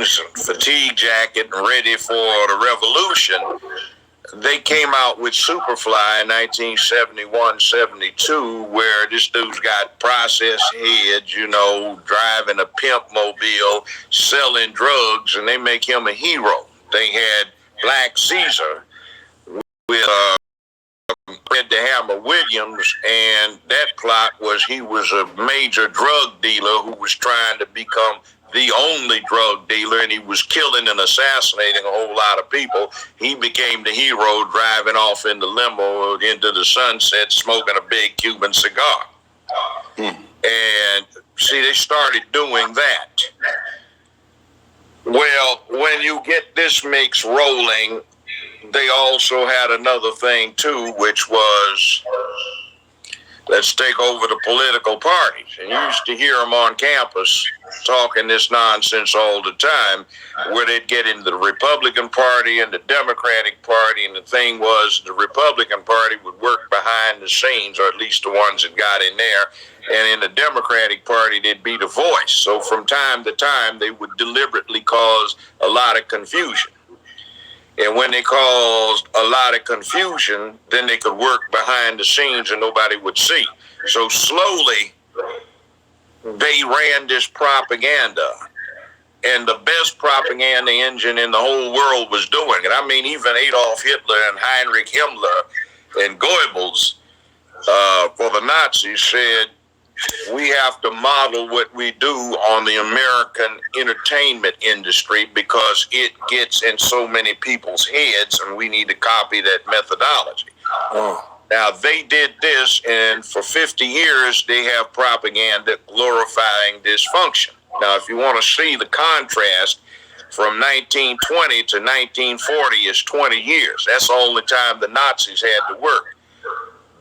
fatigue jacket, and ready for the revolution. They came out with Superfly in 1971-72, where this dude's got processed heads, driving a pimp mobile, selling drugs, and they make him a hero. They had Black Caesar with Fred the Hammer Williams, and that plot was he was a major drug dealer who was trying to become the only drug dealer, and he was killing and assassinating a whole lot of people. He became the hero, driving off in the limo into the sunset, smoking a big Cuban cigar. And see, they started doing that. Well, when you get this mix rolling, they also had another thing too, which was, let's take over the political parties. And you used to hear them on campus talking this nonsense all the time, where they'd get into the Republican Party and the Democratic Party, and the thing was the Republican Party would work behind the scenes, or at least the ones that got in there, and in the Democratic Party they'd be the voice. So from time to time they would deliberately cause a lot of confusion. And when they caused a lot of confusion, then they could work behind the scenes and nobody would see. So slowly, they ran this propaganda. And the best propaganda engine in the whole world was doing it. I mean, even Adolf Hitler and Heinrich Himmler and Goebbels for the Nazis said, we have to model what we do on the American entertainment industry because it gets in so many people's heads, and we need to copy that methodology. Now, they did this, and for 50 years, they have propaganda glorifying dysfunction. Now, if you want to see the contrast, from 1920 to 1940 is 20 years. That's the only time the Nazis had to work.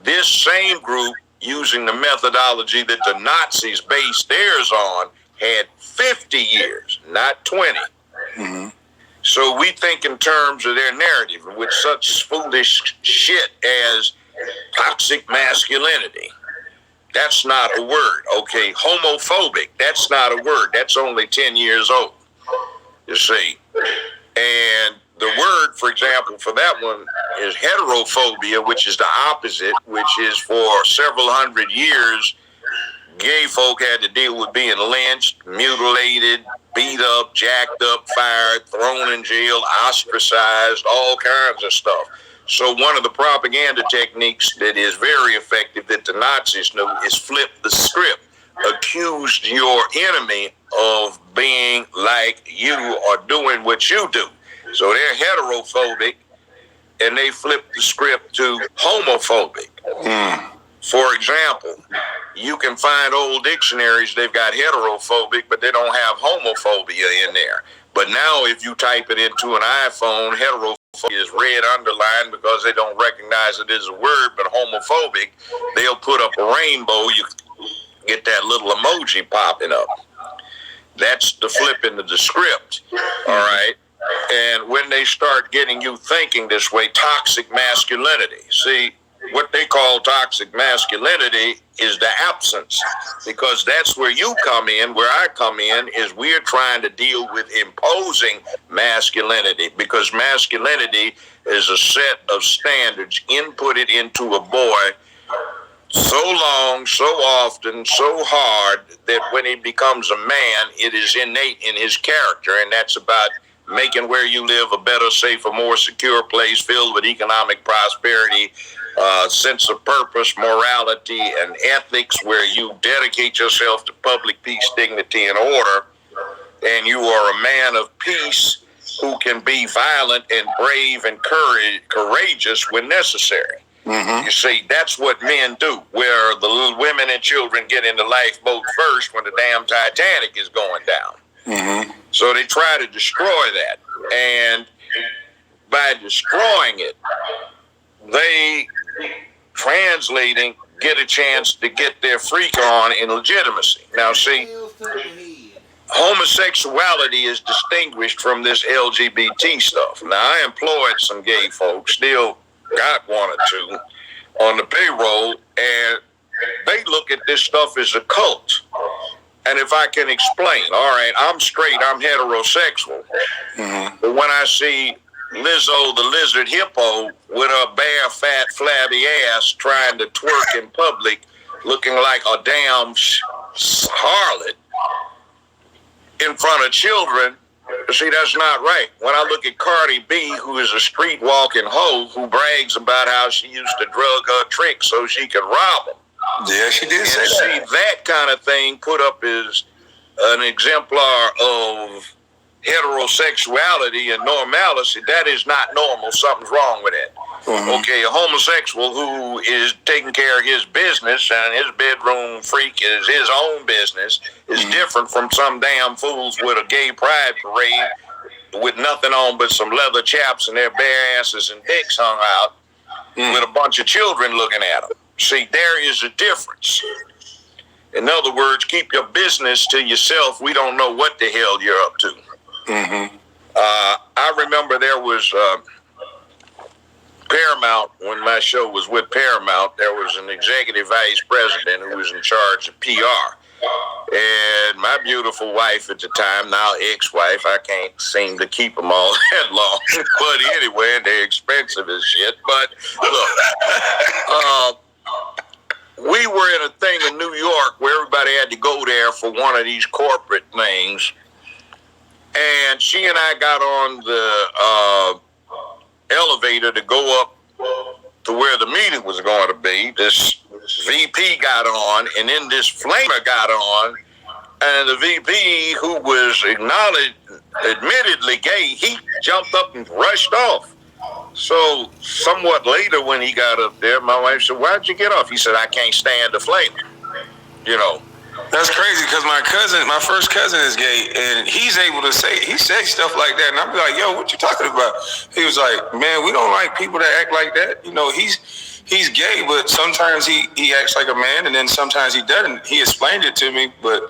This same group, using the methodology that the Nazis based theirs on, had 50 years, not 20. Mm-hmm. So we think in terms of their narrative with such foolish shit as toxic masculinity. That's not a word. Okay, homophobic, that's not a word. That's only 10 years old, you see. And the word, for example, for that one is heterophobia, which is the opposite, which is for several hundred years, gay folk had to deal with being lynched, mutilated, beat up, jacked up, fired, thrown in jail, ostracized, all kinds of stuff. So one of the propaganda techniques that is very effective that the Nazis knew is flip the script. Accuse your enemy of being like you or doing what you do. So they're heterophobic, and they flip the script to homophobic. For example, you can find old dictionaries, they've got heterophobic, but they don't have homophobia in there. But now if you type it into an iPhone, heterophobia is red underlined because they don't recognize it as a word, but homophobic, they'll put up a rainbow, you get that little emoji popping up. That's the flipping of the script, all right? And when they start getting you thinking this way, toxic masculinity. See, what they call toxic masculinity is the absence, because that's where you come in, where I come in, is we're trying to deal with imposing masculinity, because masculinity is a set of standards inputted into a boy so long, so often, so hard, that when he becomes a man, it is innate in his character, and that's about making where you live a better, safer, more secure place filled with economic prosperity, sense of purpose, morality, and ethics, where you dedicate yourself to public peace, dignity, and order, and you are a man of peace who can be violent and brave and courageous when necessary. Mm-hmm. You see, that's what men do, where the little women and children get in the lifeboat first when the damn Titanic is going down. Mm-hmm. So they try to destroy that, and by destroying it, they, translating, get a chance to get their freak on in legitimacy. Now see, homosexuality is distinguished from this LGBT stuff. Now I employed some gay folks, still got one or two on the payroll, and they look at this stuff as a cult. And if I can explain, all right, I'm straight, I'm heterosexual. But when I see Lizzo the lizard hippo with her bare, fat, flabby ass trying to twerk in public, looking like a damn harlot in front of children, see, that's not right. When I look at Cardi B, who is a street walking hoe who brags about how she used to drug her tricks so she could rob them. Yeah, she did say that. See, that kind of thing put up as an exemplar of heterosexuality and normalcy. That is not normal. Something's wrong with it. Okay, a homosexual who is taking care of his business and his bedroom freak is his own business is different from some damn fools with a gay pride parade with nothing on but some leather chaps and their bare asses and dicks hung out with a bunch of children looking at them. See, there is a difference. In other words, keep your business to yourself. We don't know what the hell you're up to. I remember there was Paramount, when my show was with Paramount, there was an executive vice president who was in charge of PR. And my beautiful wife at the time, now ex-wife, I can't seem to keep them all that long. But anyway, they're expensive as shit. But look, we were in a thing in New York where everybody had to go there for one of these corporate things. And she and I got on the elevator to go up to where the meeting was going to be. This VP got on, and then this flamer got on, and the VP, who was admittedly gay, he jumped up and rushed off. So somewhat later when he got up there, my wife said, "Why'd you get off?" He said, "I can't stand the flamer." You know. That's crazy because my first cousin is gay, and he's able to he says stuff like that, and I'm like, "Yo, what you talking about?" He was like, "Man, we don't like people that act like that. You know, he's gay, but sometimes he acts like a man, and then sometimes he doesn't." He explained it to me, but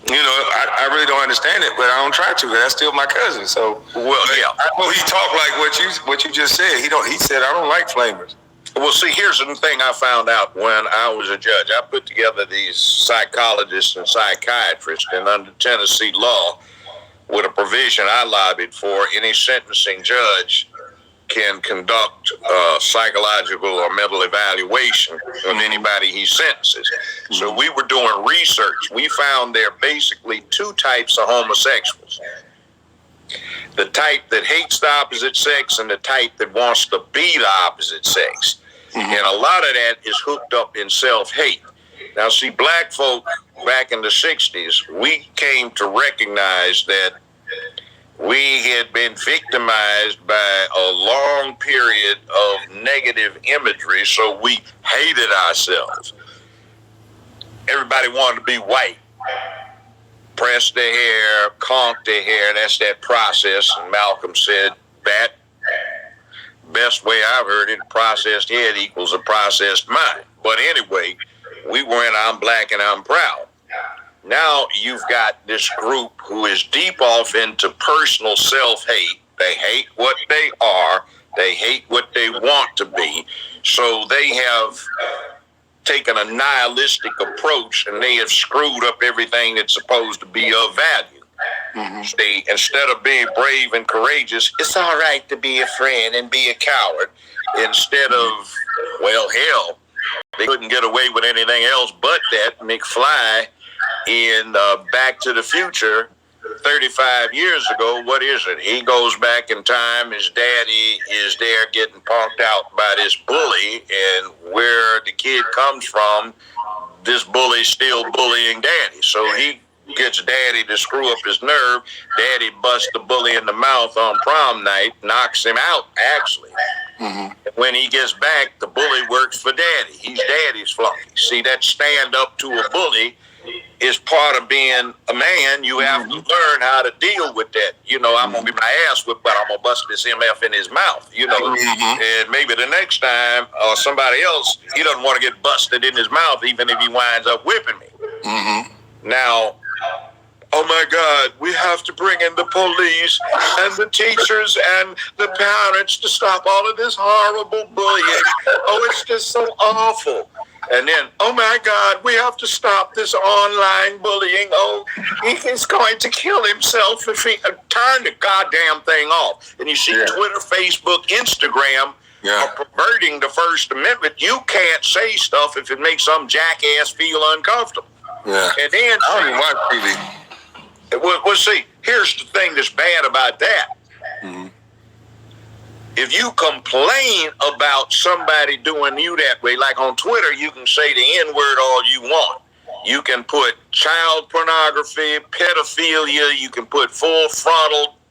you know, I really don't understand it, but I don't try to. That's still my cousin. So, well, yeah, I know he talked like what you just said. He said, "I don't like flamers." Well, see, here's the thing I found out when I was a judge. I put together these psychologists and psychiatrists, and under Tennessee law, with a provision I lobbied for, any sentencing judge can conduct psychological or mental evaluation of anybody he sentences. So we were doing research. We found there are basically two types of homosexuals. The type that hates the opposite sex and the type that wants to be the opposite sex. And a lot of that is hooked up in self-hate. Now, see, black folk back in the 60s, we came to recognize that we had been victimized by a long period of negative imagery, so we hated ourselves. Everybody wanted to be white. Press their hair, conk their hair, that's that process. And Malcolm said that best way I've heard it, processed head equals a processed mind. But anyway, we were in I'm black and I'm proud. Now you've got this group who is deep off into personal self-hate. They hate what they are. They hate what they want to be. So they have taken a nihilistic approach, and they have screwed up everything that's supposed to be of value. See, instead of being brave and courageous, it's all right to be afraid and be a coward. Instead of, well, hell, they couldn't get away with anything else but that. McFly in Back to the Future 35 years ago, what is it? He goes back in time, his daddy is there getting punked out by this bully, and where the kid comes from, this bully's still bullying daddy. So he gets daddy to screw up his nerve. Daddy busts the bully in the mouth on prom night, knocks him out, actually. When he gets back, the bully works for daddy. He's daddy's flunky. See, that stand up to a bully is part of being a man. You have to learn how to deal with that. You know, I'm going to get my ass whipped, but I'm going to bust this MF in his mouth, you know. And maybe the next time, somebody else, he doesn't want to get busted in his mouth, even if he winds up whipping me. Now, oh my God, we have to bring in the police and the teachers and the parents to stop all of this horrible bullying. Oh, it's just so awful. And then, oh my God, we have to stop this online bullying. Oh, he's going to kill himself if he turn the goddamn thing off. And you see Twitter, Facebook, Instagram are perverting the First Amendment. You can't say stuff if it makes some jackass feel uncomfortable. Yeah. And then I don't even watch TV. Well, see, here's the thing that's bad about that. Mm-hmm. If you complain about somebody doing you that way, like on Twitter, you can say the N-word all you want. You can put child pornography, pedophilia, you can put full frontal